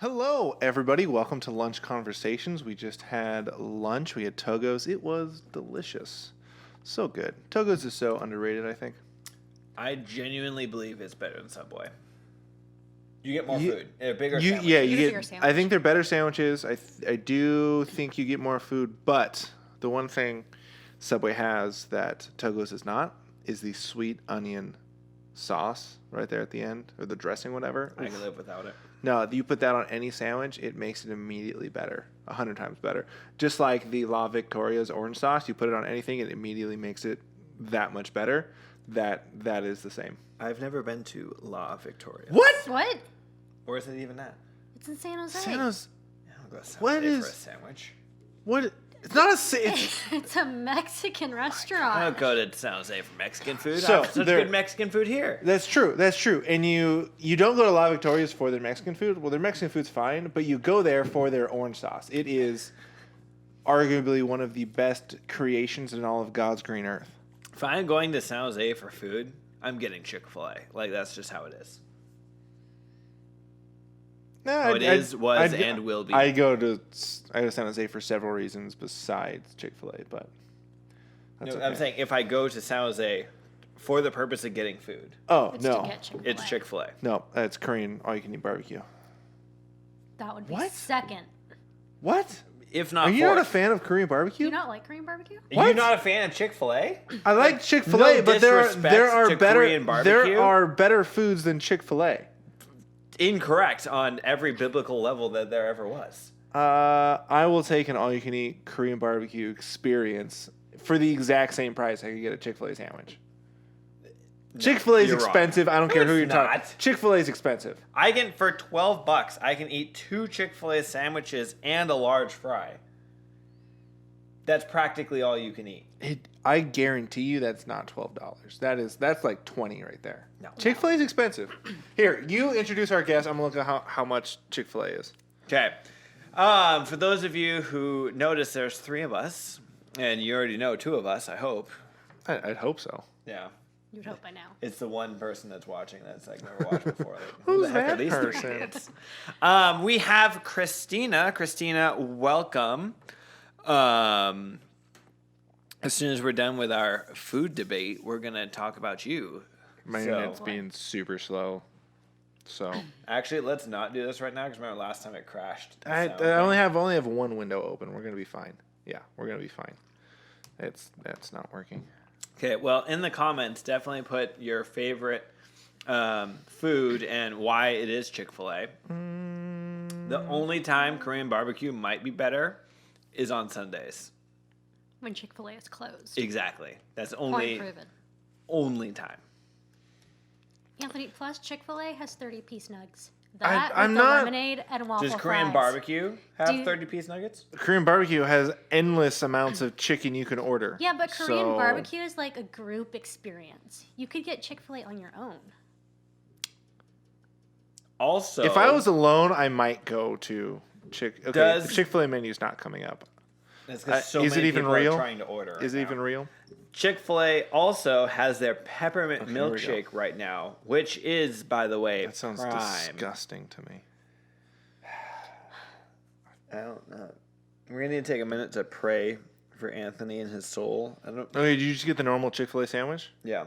Hello, everybody. Welcome to Lunch Conversations. We just had lunch. We had Togo's. It was delicious. So good. Togo's is so underrated, I think. I genuinely believe it's better than Subway. You get more food. They're bigger sandwiches. Yeah, you you get. get. I think they're better sandwiches. I do think you get more food, but the one thing Subway has that Togo's is not is the sweet onion sauce right there at the end, or the dressing, whatever. I can live without it. No, you put that on any sandwich, it makes it immediately better. 100 times better. Just like the La Victoria's orange sauce, you put it on anything, it immediately makes it that much better. That is the same. I've never been to La Victoria. What? What? Where is it even at? It's in San Jose. San Jose. Yeah, I'll go to San What Jose is- for a sandwich. What? It's not a. It's, It's a Mexican I restaurant. don't go to San Jose for Mexican food. So, I have such there- good Mexican food here. that's true. That's true. And you don't go to La Victoria's for their Mexican food. Well, their Mexican food's fine, but you go there for their orange sauce. It is arguably one of the best creations in all of God's green earth. If I'm going to San Jose for food, I'm getting Chick-fil-A. Like, that's just how it is. No, How it is, was, and will be. I go to San Jose for several reasons besides Chick-fil-A, but that's No, okay. I'm saying if I go to San Jose for the purpose of getting food, Oh, It's no. to get Chick-fil-A. it's Chick-fil-A. No, that's Korean all-you-can-eat barbecue. That would be What? second. What? If not Are you not a fourth. fan of Korean Do barbecue? you not like Korean barbecue? Are What? you not a fan of Chick-fil-A? I like Chick-fil-A, No but there disrespect are to better Korean barbecue. there are better foods than Chick-fil-A. Incorrect on every biblical level that there ever was. I will take an all-you-can-eat Korean barbecue experience for the exact same price I could get a Chick-fil-A sandwich. Chick-fil-A is you're wrong. expensive. I don't No, care who it's you're talking. not. Chick-fil-A is expensive. I can, for $12, I can eat 2 Chick-fil-A sandwiches and a large fry. That's practically all you can eat. I guarantee you that's not $12. That's like $20 right there. No. Chick-fil-A is expensive. Here, you introduce our guest. I'm gonna look at how much Chick-fil-A is. Okay. For those of you who notice there's 3 of us, and you already know 2 of us, I hope. I'd hope so. Yeah. You'd hope by now. It's the one person that's watching that's like never watched before. Like, Who's the heck that are these person? 3 idiots? We have Kristina. Kristina, welcome. As soon as we're done with our food debate, we're gonna talk about you. My So- internet's being super slow. So Actually, let's not do this right now because remember last time it crashed. the I sound only thing. have one window open. We're gonna be fine. Yeah, we're gonna be fine. That's not working. Okay, well, in the comments, definitely put your favorite food and why it is Chick-fil-A. The only time Korean barbecue might be better is on Sundays. When Chick-fil-A is closed. Exactly. That's Point only proven. time. Anthony, plus Chick-fil-A has 30-piece nugs. I'm That with the not- lemonade and waffle Does Korean fries. barbecue have Do- 30-piece nuggets? Korean barbecue has endless amounts of chicken you can order. Yeah, but Korean So- barbecue is like a group experience. You could get Chick-fil-A on your own. Also, If I was alone, I might go to Okay, Does- the Chick-fil-A menu's not coming up. It's 'cause so is it many even people are real? trying to order right Is it now. even real? Chick-fil-A also has their peppermint Okay, here we go. milkshake right now, which is, by the way, That sounds prime. disgusting to me. I don't know. We're gonna need to take a minute to pray for Anthony and his soul. I don't. Okay, did you just get the normal Chick-fil-A sandwich? Yeah.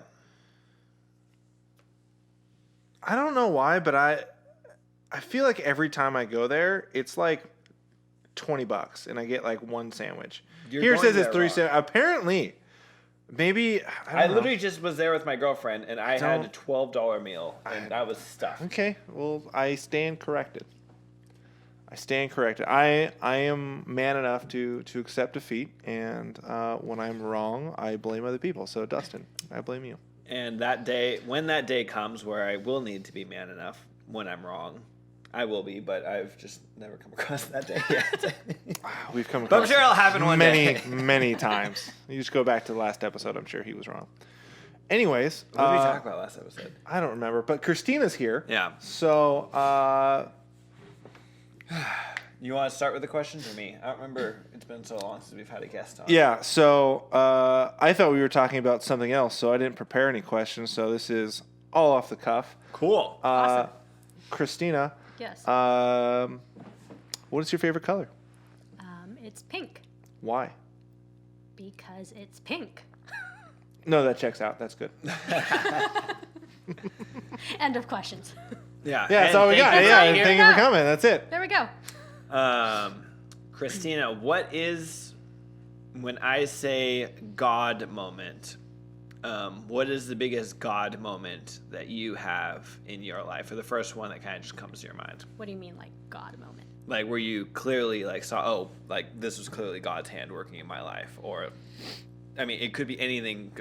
I don't know why, but I feel like every time I go there, it's like $20, and I get like one sandwich. You're Here it going says it's there 3 wrong. cents. Apparently, maybe I don't know. literally just was there with my girlfriend, and I had a Don't- $12 meal, and I was stuffed. Okay, well, I stand corrected. I am man enough to accept defeat, and when I'm wrong, I blame other people. So, Dustin, I blame you. And that day, when that day comes where I will need to be man enough, when I'm wrong, I will be, but I've just never come across that day yet. We've come But I'm across sure it'll happen one many, day. many times. You just go back to the last episode. I'm sure he was wrong. Anyways, What did we talk about last episode? I don't remember, but Christina's here. Yeah. So, You want to start with the questions or me? I don't remember. It's been so long since we've had a guest on. yeah. So I thought we were talking about something else, so I didn't prepare any questions. So this is all off the cuff. Cool. Christina, Yes. What is your favorite color? It's pink Why? because it's pink. No, that checks out. That's good. End of questions. Yeah. Yeah, that's and all we thank got. you Yeah, for being thank you for coming. That's it. There we go. here. Kristina, what is, when I say God moment, what is the biggest God moment that you have in your life, or the first one that kind of just comes to your mind? What do you mean, like, God moment? Like where you clearly like saw, oh, like this was clearly God's hand working in my life, or, I mean, it could be anything,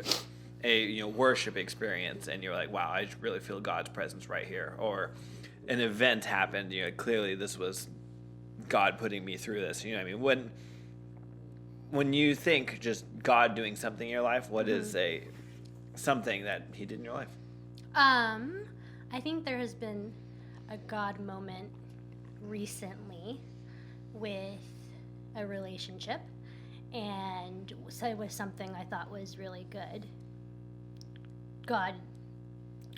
a worship experience, and you're like, wow, I really feel God's presence right here, or an event happened, clearly this was God putting me through this. You know what I mean? When you think just God doing something in your life, what is something that He did in your life? I think there has been a God moment recently with a relationship, and so it was something I thought was really good. God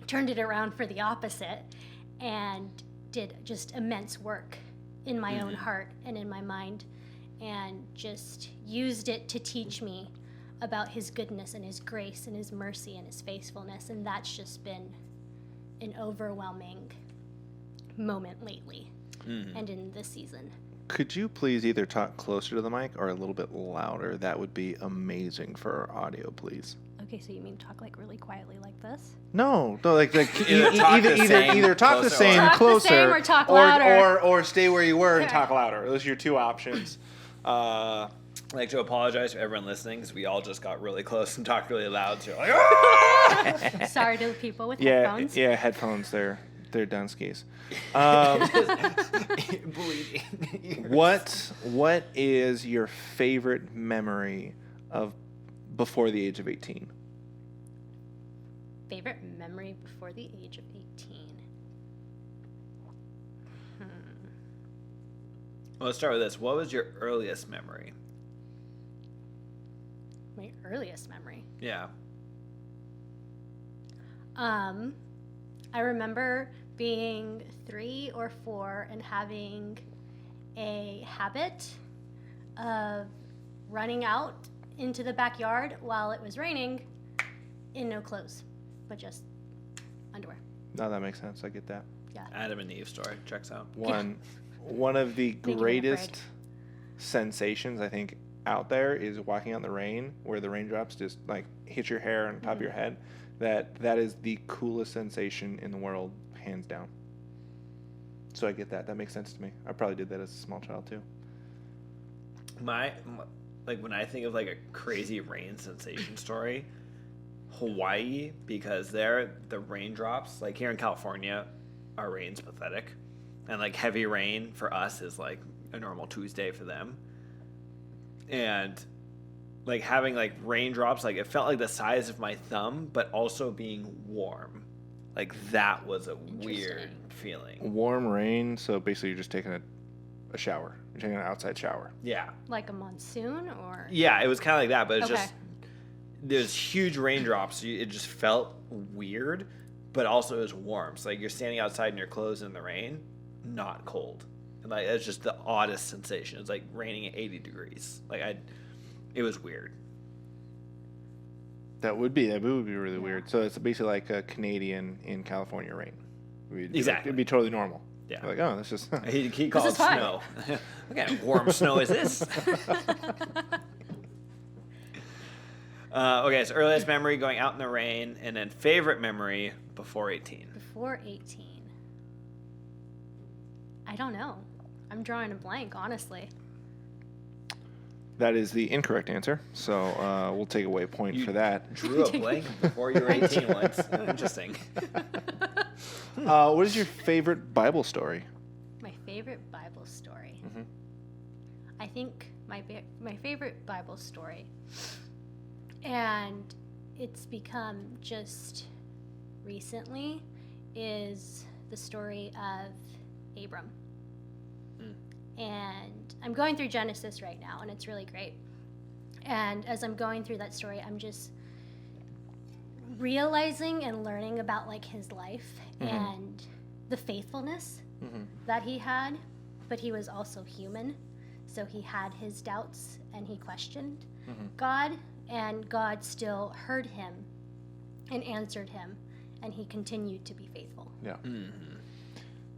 turned it around for the opposite and did just immense work in my own heart and in my mind, and just used it to teach me about His goodness and His grace and His mercy and His faithfulness, and that's just been an overwhelming moment lately and in this season. Could you please either talk closer to the mic or a little bit louder? That would be amazing for our audio, please. Okay, so you mean talk like really quietly like this? No, like Either talk the same, either talk the closer, same, or- Talk the closer, same or talk louder. or stay where you were and Okay. talk louder. Those are your two options. I'd like to apologize to everyone listening, because we all just got really close and talked really loud. So you're like, "Ah!" Sorry to the people with Yeah, headphones. yeah, headphones. They're Dunskies. bleeding. What is your favorite memory of before the age of 18? Favorite memory before the age of 18? Well, let's start with this. What was your earliest memory? My earliest memory. Yeah. I remember being 3 or 4 and having a habit of running out into the backyard while it was raining in no clothes, but just underwear. No, that makes sense. I get that. Yeah. Adam and Eve story checks out. One of the me greatest sensations I think out there is walking out in the rain, where the raindrops just like hit your hair on top of your head. That is the coolest sensation in the world, hands down. So I get that. That makes sense to me. I probably did that as a small child too. Like when I think of like a crazy rain sensation story, Hawaii, because there the raindrops, like here in California, our rain's pathetic, and like heavy rain for us is like a normal Tuesday for them, and like having like raindrops, like it felt like the size of my thumb, but also being warm, like that was a weird feeling. Warm rain, so basically you're just taking a shower. You're taking an outside shower. Yeah. Like a monsoon or? Yeah, it was kind of like that, but it's Okay. just there's huge raindrops. It just felt weird, but also it was warm. So like you're standing outside in your clothes in the rain, not cold. And like it's just the oddest sensation. It's like raining at 80 degrees. It was weird. That would be really weird. So it's basically like a Canadian in California rain. Exactly. It'd be totally normal. Yeah. Like, oh, that's just He called is it fine. snow. What kind of warm snow is this? Okay, so earliest memory going out in the rain, and then favorite memory before 18. Before 18. I don't know. I'm drawing a blank, honestly. That is the incorrect answer. So we'll take away a point for that. Drew a blank before you were 18 once. Interesting. What is your favorite Bible story? My favorite Bible story. Mhm. I think my favorite Bible story, and it's become just recently, is the story of Abram. And I'm going through Genesis right now, and it's really great. And as I'm going through that story, I'm just realizing and learning about like his life and the faithfulness that he had, but he was also human. So he had his doubts and he questioned God, and God still heard him and answered him, and he continued to be faithful. Yeah.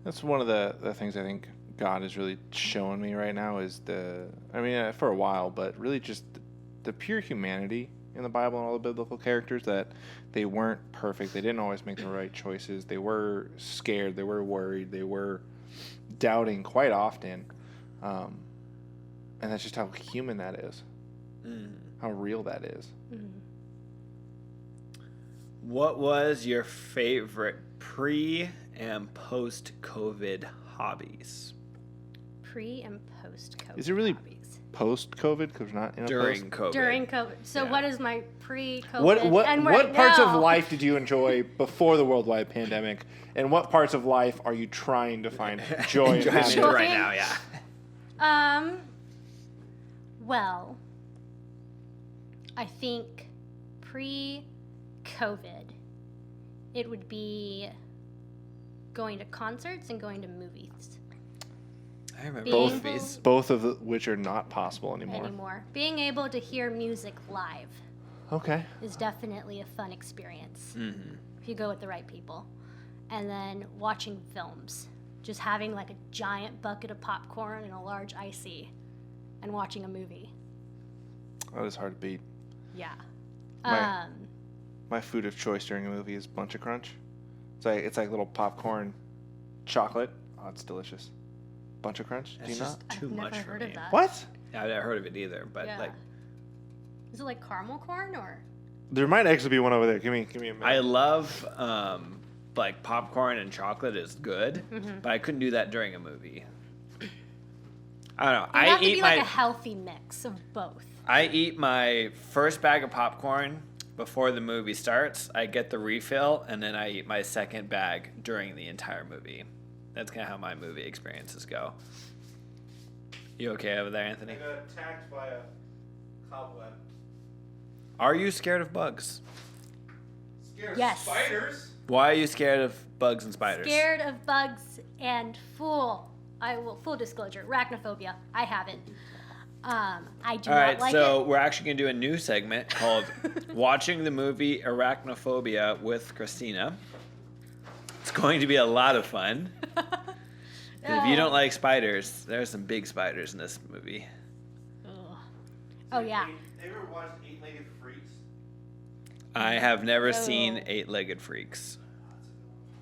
That's one of the things I think God is really showing me right now is for a while, but really just the pure humanity in the Bible and all the biblical characters, that they weren't perfect. They didn't always make the right choices. They were scared. They were worried. They were doubting quite often. And that's just how human that is. How real that is. What was your favorite pre- and post-COVID hobbies? Pre and post-COVID. Is it really hobbies. Post-COVID? Because we're not in a During post? COVID. During COVID. So what is my pre-COVID What and right parts now? of life did you enjoy before the worldwide pandemic, and what parts of life are you trying to find joy in Enjoying it having? right now, yeah. Well, I think pre-COVID, it would be going to concerts and going to movies I remember Being both these. Both of which are not possible anymore. Being able to hear music live Okay. is definitely a fun experience Mm-hmm. if you go with the right people. And then watching films, just having like a giant bucket of popcorn and a large icy and watching a movie. That is hard to beat. Yeah. My- My food of choice during a movie is Bunch of Crunch. It's like little popcorn chocolate. Oh, it's delicious. Bunch of Crunch? Do That's you not? just too I've much never for heard me. of that. What? I've never heard of it either, but Yeah. like Is it like caramel corn or? There might actually be one over there. Give me a minute. I love like popcorn and chocolate is good, but I couldn't do that during a movie. I don't know. It would have to eat be like a healthy mix of both. I eat my first bag of popcorn before the movie starts. I get the refill, and then I eat my second bag during the entire movie. That's kind of how my movie experiences go. You okay over there, Anthony? got attacked by a cobweb. Are you scared of bugs? Scared Yes. spiders? Why are you scared of bugs and spiders? Scared of bugs and full disclosure, arachnophobia. I have it. I do All not right, like so it. we're actually going to do a new segment called Watching the Movie Arachnophobia with Kristina. It's going to be a lot of fun. If you don't like spiders, there's some big spiders in this movie. Ugh. Oh yeah. Have you ever watched 8-Legged Freaks? I have never Oh. seen 8-Legged Freaks.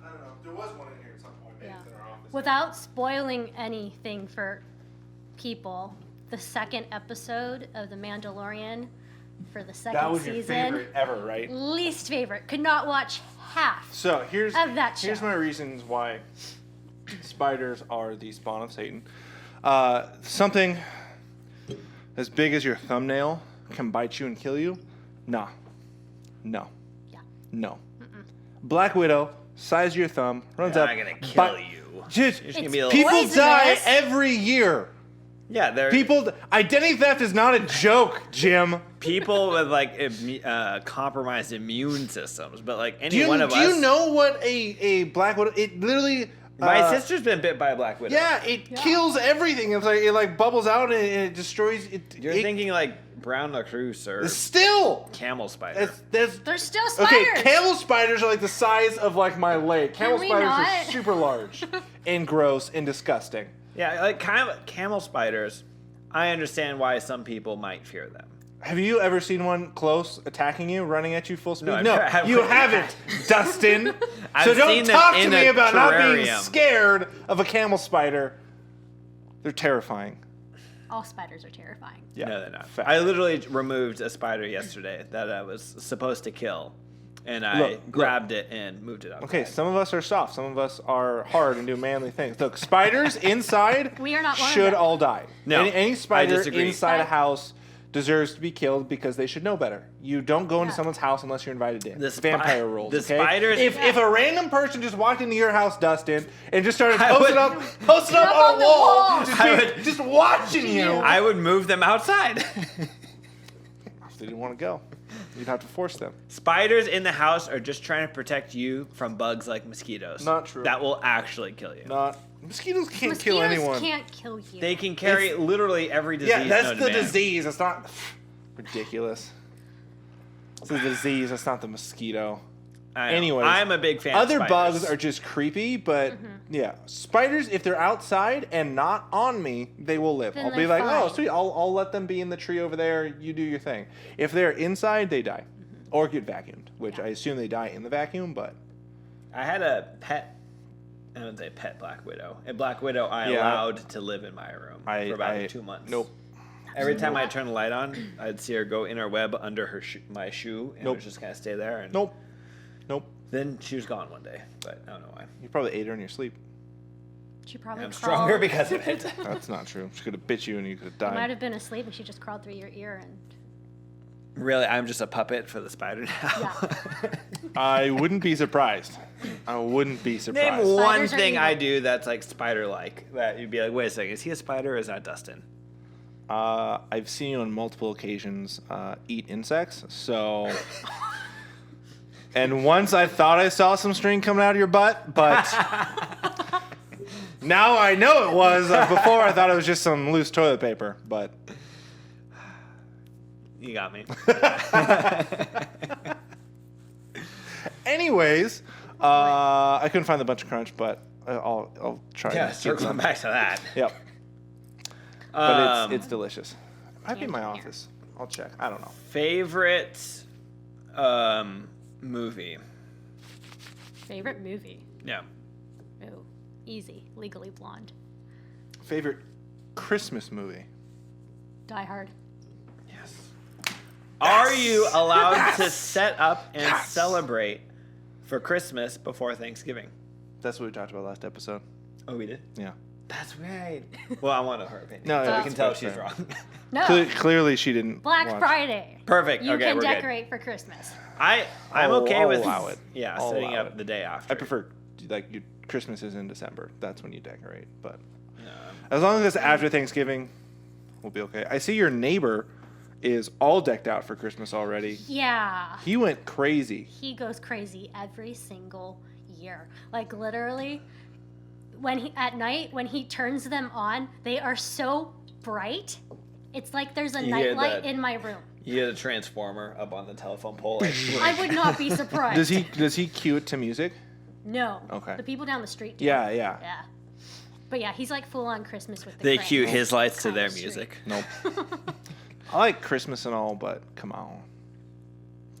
I don't know. There was one in here at some point. Maybe Yeah. it's in our office. Without spoiling anything for people, the second episode of The Mandalorian for the second That was your season, favorite ever, right? least favorite. Could not watch half. So here's Of that here's show. my reasons why spiders are the spawn of Satan. Something as big as your thumbnail can bite you and kill you. No. Yeah. No. Black Widow, size of your thumb, runs They're up. not going to kill bite- you. Just, You're just gonna It's be a little... people Poisonous. die every year. Yeah, they're Identity theft is not a joke, Jim. people with like compromised immune systems, but like any Do you, one of do us. you know what a Black Widow? It literally. My sister's been bit by a black widow. Yeah, it kills everything. It's like it bubbles out and it destroys. You're thinking like brown recluse or still. camel spider. There's There's still spiders. okay. Camel spiders are like the size of like my leg. Camel we spiders are not? super large and gross and disgusting. Yeah, like camel spiders. I understand why some people might fear them. Have you ever seen one close attacking you, running at you full speed? No, I've you never- haven't, Dustin. I've So don't seen them talk to in me a about not being terrarium. scared of a camel spider. They're terrifying. All spiders are terrifying. Yeah. No, they're not. Fact. I literally removed a spider yesterday that I was supposed to kill, and I Look. grabbed it and moved it outside. Okay, some of us are soft, some of us are hard and do manly things. Look, spiders inside We are not one of should them. all die. No, any I spider disagree. inside a But- house deserves to be killed because they should know better. You don't go into Yeah. someone's house unless you're invited in. The Vampire rules. the okay? spiders- If a random person just walked into your house, Dustin, and just started I posting would- up on a the wall, wall. just watching you. I would move them outside. If they didn't want to go, you'd have to force them. Spiders in the house are just trying to protect you from bugs like mosquitoes. Not true. That will actually kill you. Not Mosquitoes can't kill anyone. Can't kill you. They can carry literally every disease. Yeah, that's known the to man. disease. It's not ridiculous. It's the disease. That's not the mosquito. Anyways, I'm a big fan. Other of bugs are just creepy, but yeah, spiders. If they're outside and not on me, they will live. Then I'll be they're like, oh, fine. sweet. I'll let them be in the tree over there. You do your thing. If they're inside, they die, or get vacuumed. Which I assume they die in the vacuum, but I had a pet. I wouldn't say pet black widow. A black widow I Yeah. allowed to live in my room for about 2 months. Nope. Every time I turn the light on, I'd see her go in her web under her my shoe, and it would just kind of stay there. And Nope. Then she was gone one day, but I don't know why. You probably ate her in your sleep. She probably I'm crawled. stronger because of it. That's not true. She could have bit you and you could have You might died. have been asleep and she just crawled through your ear and. Really, I'm just a puppet for the spider now. Yeah. I wouldn't be surprised. I wouldn't be surprised. Name one Spiders are thing evil. I do that's like spider-like. That you'd be like, wait a second, is he a spider or is that Dustin? I've seen you on multiple occasions eat insects, so. And once I thought I saw some string coming out of your butt, but now I know it was. Before I thought it was just some loose toilet paper, but. You got me. Anyways, I couldn't find the bunch of crunch, but I'll try. Yeah, to get circling some. back to that. Yep. But it's delicious. It might be in my Can't hear. office. I'll check. I don't know. Favorite movie? Favorite movie? Yeah. Oh, easy. Legally Blonde. Favorite Christmas movie? Die Hard. Yes. Are you allowed to set up and celebrate for Christmas before Thanksgiving? That's what we talked about last episode. Oh, we did? Yeah. That's right. Well, I want her opinion. No, so yeah, we can tell if that's she's fair. wrong. No. Clearly, she didn't. Black watch. Friday. Perfect. You Okay, can we're decorate for Christmas. good. I'm okay I'll with allow it. Yeah, I'll setting allow up it. the day after. I prefer Christmas is in December. That's when you decorate. But No. as long as it's after Thanksgiving, we'll be okay. I see your neighbor is all decked out for Christmas already. Yeah. He went crazy. He goes crazy every single year. Like literally, at night when he turns them on, they are so bright. It's like there's a You hear nightlight that? in my room. You hear the transformer up on the telephone pole. Like, I would not be surprised. Does he cue it to music? No. Okay. The people down the street do. Yeah. Yeah. But yeah, he's like full on Christmas with the they crank cue his lights to down their the street. music. Nope. I like Christmas and all, but come on.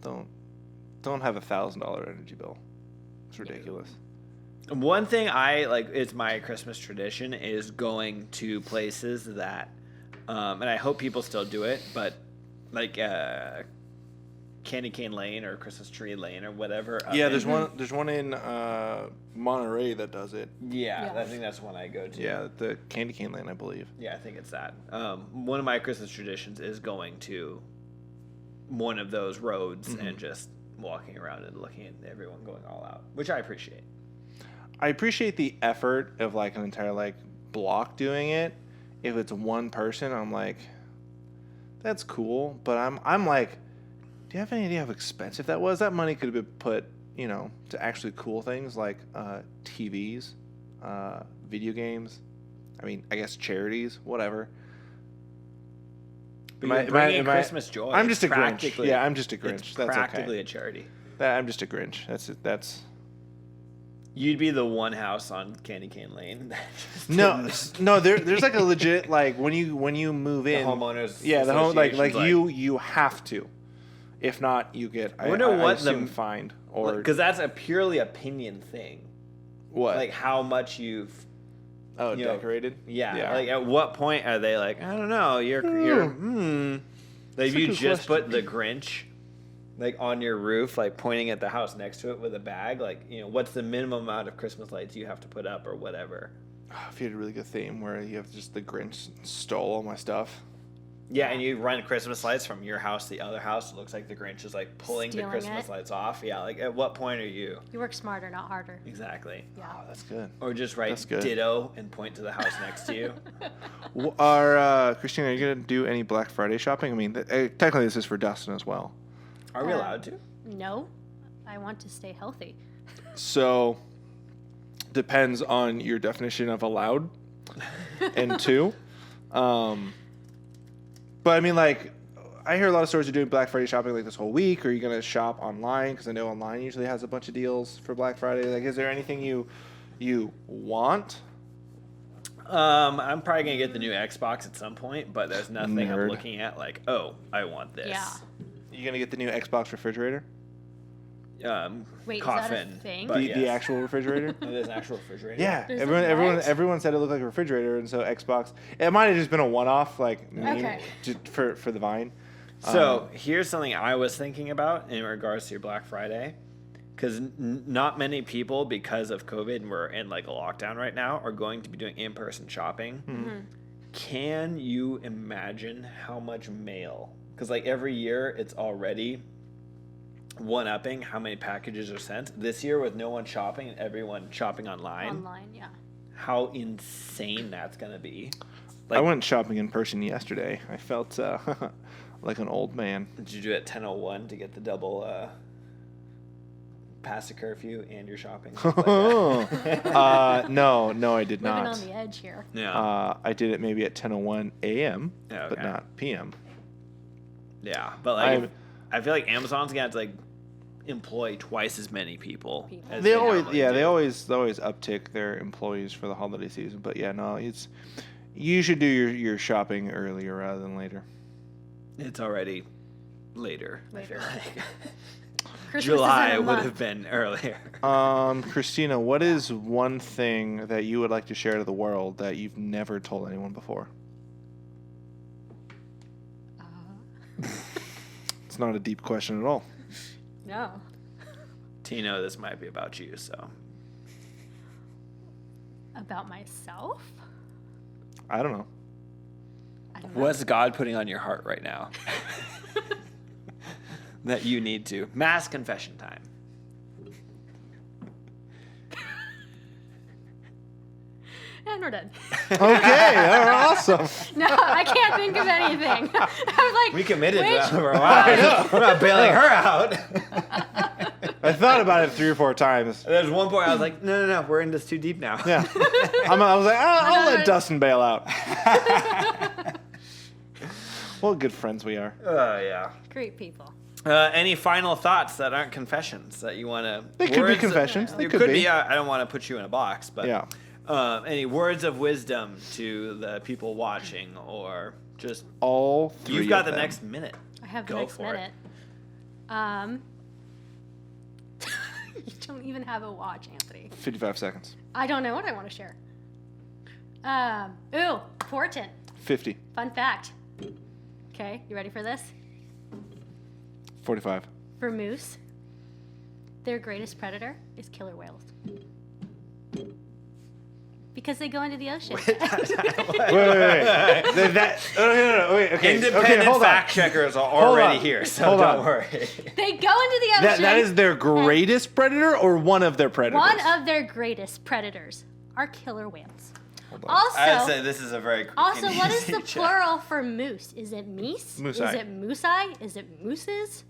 Don't have $1,000 energy bill. It's ridiculous. One thing I like, it's my Christmas tradition, is going to places that, and I hope people still do it, but like Candy Cane Lane or Christmas Tree Lane or whatever. Yeah, there's one in Monterey that does it. Yeah, Yeah. I think that's one I go to. Yeah, the Candy Cane Lane, I believe. Yeah, I think it's that. One of my Christmas traditions is going to one of those roads and just walking around and looking at everyone going all out, which I appreciate. I appreciate the effort of like an entire block doing it. If it's one person, I'm like, that's cool. But I'm like, do you have any idea how expensive that was? That money could have been put, to actually cool things like TVs, video games. I mean, I guess charities, whatever. But you're bringing Christmas joy. I'm just a Grinch. Practically- Yeah, I'm just a Grinch. It's That's practically okay. a charity. I'm just a Grinch. That's. You'd be the one house on Candy Cane Lane. that just No, didn't- no. There's like a legit when you move the in. homeowners. Yeah, the home like association's you have to. If not, you get. I wonder what assume fined or because that's a purely opinion thing. what? Like how much you've. you know, decorated. Yeah, Like at what point are they like, I don't know, you're like That's a you good just question. put the Grinch like on your roof, like pointing at the house next to it with a bag, like, what's the minimum amount of Christmas lights you have to put up or whatever. If you had a really good theme where you have just the Grinch stole all my stuff. Yeah, and you run Christmas lights from your house to the other house. It looks like the Grinch is like pulling Stealing the Christmas it. lights off. Yeah, like at what point are you? You work smarter, not harder. Exactly. Yeah. Oh, that's good. Or just write That's good. ditto and point to the house next to you. Christina, are you gonna do any Black Friday shopping? I mean, technically this is for Dustin as well. Are we allowed to? No, I want to stay healthy. So, depends on your definition of allowed and two. But I mean, like, I hear a lot of stores are doing Black Friday shopping like this whole week. Or are you going to shop online? Because I know online usually has a bunch of deals for Black Friday. Like, is there anything you want? I'm probably going to get the new Xbox at some point, but there's nothing Nerd. I'm looking at like, oh, I want this. Yeah. You going to get the new Xbox refrigerator? Wait, Coffin. is that a thing? But The actual refrigerator? There's an actual refrigerator. Yeah, There's everyone said it looked like a refrigerator, and so Xbox. It might have just been a one-off, like meme Okay. just for the Vine. So here's something I was thinking about in regards to your Black Friday, because not many people, because of COVID and we're in like a lockdown right now, are going to be doing in-person shopping. Mm-hmm. Can you imagine how much mail? Because like every year, it's already one-upping how many packages are sent. This year, with no one shopping and everyone shopping online, Online, yeah. how insane that's gonna be. I went shopping in person yesterday. I felt like an old man. Did you do it at 10:01 to get the double pass a curfew and your shopping? No, I did Living not. on the edge here. Yeah. I did it maybe at 10:01 a.m., Yeah, but okay. not p.m. Yeah, but like I feel like Amazon's gonna have to like employ twice as many people. As They always, normally yeah, do. they always uptick their employees for the holiday season. But yeah, no, you should do your shopping earlier rather than later. It's already later. Later. I feel like Christmas July is in a would month. have been earlier. Christina, what is one thing that you would like to share to the world that you've never told anyone before? It's not a deep question at all. No. Tino, this might be about you, so About myself? I don't know. I don't know. what's God putting on your heart right now that you need to? Mass confession time. And we're done. Okay, awesome. No, I can't think of anything. I was like, We committed to which- that for a while. We're not bailing her out. I thought about it 3 or 4 times. There's one point I was like, no, we're in this too deep now. Yeah, I was like, I'll let Dustin bail out. What good friends we are. Yeah. Great people. Any final thoughts that aren't confessions that you want to? They could be confessions. They It could could be. be. I don't want to put you in a box, but Yeah. Any words of wisdom to the people watching, or just All 3 you've got of the them. next minute. I have the Go next for it. minute. You don't even have a watch, Anthony. 55 seconds. I don't know what I want to share. Important. 50. Fun fact. Okay, you ready for this? 45. For moose, their greatest predator is killer whales. Because they go into the ocean. Wait. Wait, okay. Independent hold on. fact checkers are Hold already on. here, so Hold don't on. worry. They go into the ocean. That is their greatest predator or one of their predators? One of their greatest predators are killer whales. Hold on. Also, I'd say this is a very quick also, and what is easy the check. plural for moose? Is it meese? Moosei. Is it moosei? Is it mooses?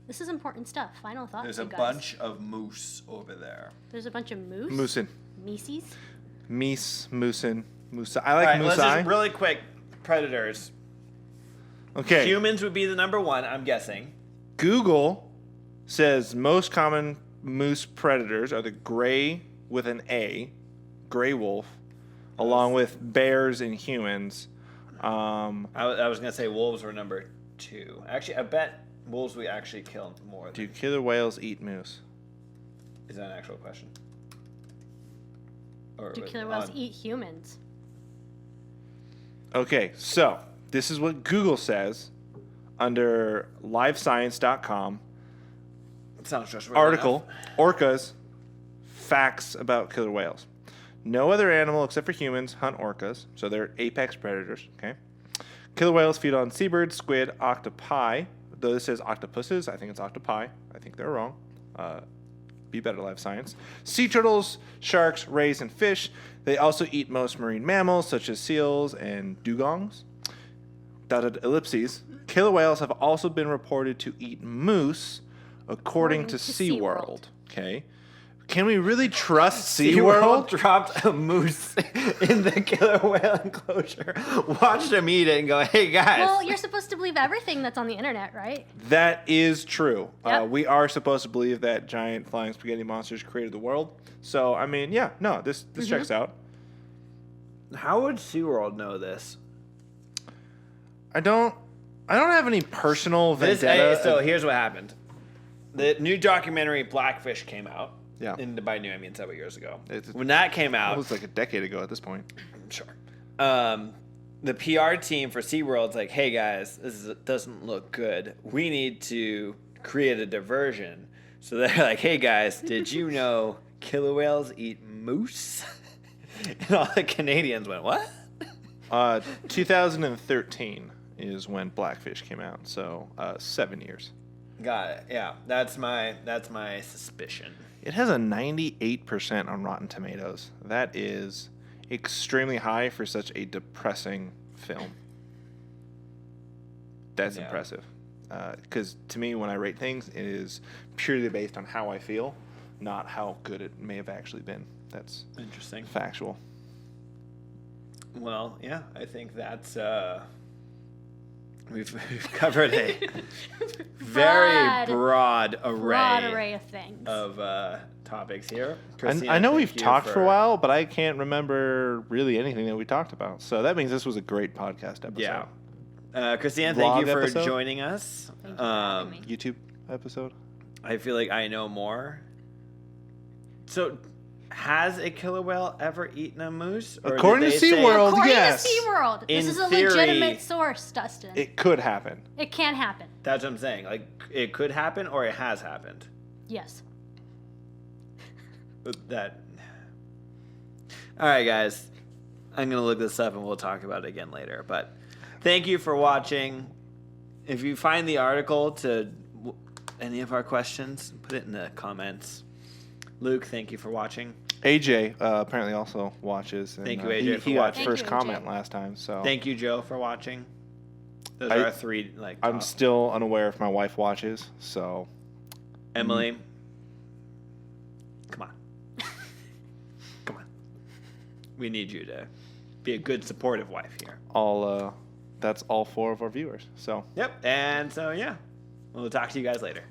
This is important stuff. Final thoughts, There's you a guys. bunch of moose over there. There's a bunch of moose. Moosin. Meeses. Meese. Moosin. Moosa. I like All right, let's moosei. just really quick. Predators. Okay. Humans would be the number one, I'm guessing. Google says most common moose predators are the gray with an A, gray wolf, along with bears and humans. I was gonna say wolves were number 2. Actually, I bet wolves we actually kill more. Do killer whales eat moose? Is that an actual question? Or Do was killer it whales on- eat humans? Okay, so this is what Google says under livescience.com. Sounds just Article, orcas, facts about killer whales. No other animal except for humans hunt orcas, so they're apex predators, okay? Killer whales feed on seabirds, squid, octopi. Though this says octopuses, I think it's octopi. I think they're wrong. Be better, live science. Sea turtles, sharks, rays, and fish. They also eat most marine mammals, such as seals and dugongs. Dotted ellipses. Killer whales have also been reported to eat moose, according to SeaWorld. Okay. Can we really trust SeaWorld SeaWorld? dropped a moose in the killer whale enclosure. Watched them eat it and go, hey, guys. Well, you're supposed to believe everything that's on the internet, right? That is true. Yep. We are supposed to believe that giant flying spaghetti monsters created the world. So, I mean, yeah, no, this checks out. How would SeaWorld know this? I don't have any personal vendetta. So here's what happened. The new documentary Blackfish came out. Yeah. And by new, I mean several years ago. It's- When that came out, It was like a decade ago at this point. sure. The PR team for SeaWorld's like, hey guys, doesn't look good. We need to create a diversion. So they're like, hey guys, did you know killer whales eat moose? And all the Canadians went, what? 2013 is when Blackfish came out. So 7 years. Got it. Yeah, that's my suspicion. It has a 98% on Rotten Tomatoes. That is extremely high for such a depressing film. That's Yeah. impressive. Because to me, when I rate things, it is purely based on how I feel, not how good it may have actually been. That's Interesting. factual. Well, yeah, I think that's we've covered a very broad array of things. of topics here. I Kristina, know thank we've you talked for a while, but I can't remember really anything that we talked about. So that means this was a great podcast episode. Yeah. Kristina, Vlog thank you for episode? joining us. Thank you for having me. YouTube episode. I feel like I know more. So, has a killer whale ever eaten a moose? Or According did to they say- SeaWorld, According yes. to SeaWorld, this In is a theory- legitimate source, Dustin. It could happen. It can happen. That's what I'm saying. Like, it could happen or it has happened. Yes. That. All right, guys. I'm going to look this up and we'll talk about it again later. But thank you for watching. If you find the article to any of our questions, put it in the comments. Luke, thank you for watching. AJ apparently also watches. And, Thank you, AJ, He, for he got watching. first Thank you, AJ. comment last time. So Thank you, Joe, for watching. Those I- are our three. I'm top. still unaware if my wife watches. So Emily. Come on. Come on. We need you to be a good, supportive wife here. that's all 4 of our viewers. So Yep. And so, yeah. We'll talk to you guys later.